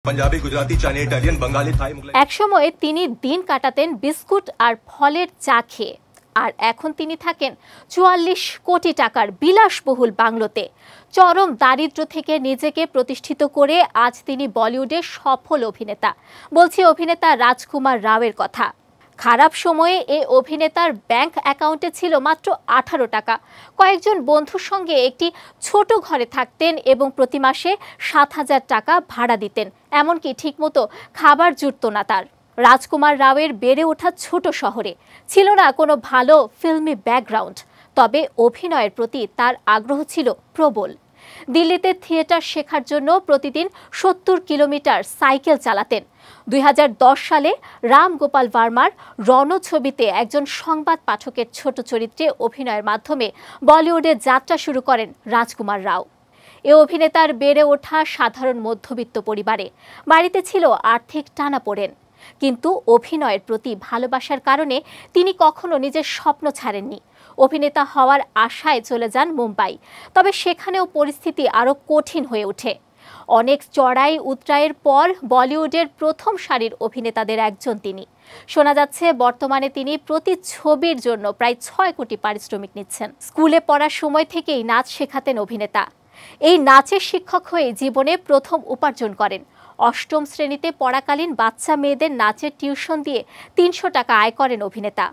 Punjabi, Gujarati, Chinese, Italian, Bengali, Thai, Mughlai. একসময় তিনি দিন কাটাতেন বিস্কুট আর ফলের চা খেয়ে, আর এখন তিনি থাকেন ৪৪ কোটি টাকার বিলাসবহুল বাংলোতে। চরম দারিদ্র্য থেকে নিজেকে প্রতিষ্ঠিত করে আজ তিনি বলিউডের সফল অভিনেতা। বলছি অভিনেতা রাজকুমার রাওয়ের কথা। খারাপ সময়ে এই অভিনেতার ব্যাংক অ্যাকাউন্টে ছিল মাত্র ১৮ টাকা। কয়েকজন বন্ধুর সঙ্গে একটি ছোট ঘরে থাকতেন এবং প্রতি মাসে ৭,০০০ টাকা ভাড়া দিতেন। এমনকি ঠিকমতো খাবার জুটত না তার। রাজকুমার রাওয়ের বেড়ে ওঠা ছোট শহরে, ছিল না কোনো ভালো ফিল্মি ব্যাকগ্রাউন্ড, তবে অভিনয়ের প্রতি তার আগ্রহ ছিল প্রবল। দিল্লিতে থিয়েটার শেখার জন্য প্রতিদিন ৭০ কিলোমিটার সাইকেল চালাতেন। ২০১০ সালে রাম গোপাল ভার্মার রণ ছবিতে একজন সংবাদ পাঠকের ছোট চরিত্রে অভিনয়ের মাধ্যমে বলিউডে যাত্রা শুরু করেন রাজকুমার রাও। এ অভিনেতার বেড়ে ওঠা সাধারণ মধ্যবিত্ত পরিবারে। বাড়িতে ছিল আর্থিক টানাপোড়েন, কিন্তু অভিনয়ের প্রতি ভালোবাসার কারণে তিনি কখনো নিজের স্বপ্ন ছাড়েননি। অভিনেতা হওয়ার আশায় চলে যান মুম্বাই, তবে সেখানেও পরিস্থিতি আরও কঠিন হয়ে ওঠে। অনেক চড়াই উতরাইয়ের পর বলিউডের প্রথম সারির অভিনেতাদের একজন তিনি। শোনা যাচ্ছে বর্তমানে তিনি প্রতি ছবির জন্য প্রায় ৬ কোটি পারিশ্রমিক নিচ্ছেন। স্কুলে পড়ার সময় থেকেই নাচ শেখাতেন অভিনেতা। এই নাচের শিক্ষক হয়ে জীবনে প্রথম উপার্জন করেন। অষ্টম শ্রেণীতে পড়াকালীন বাচ্চা মেয়েদের নাচের টিউশন দিয়ে ৩০০ টাকা আয় করেন অভিনেতা।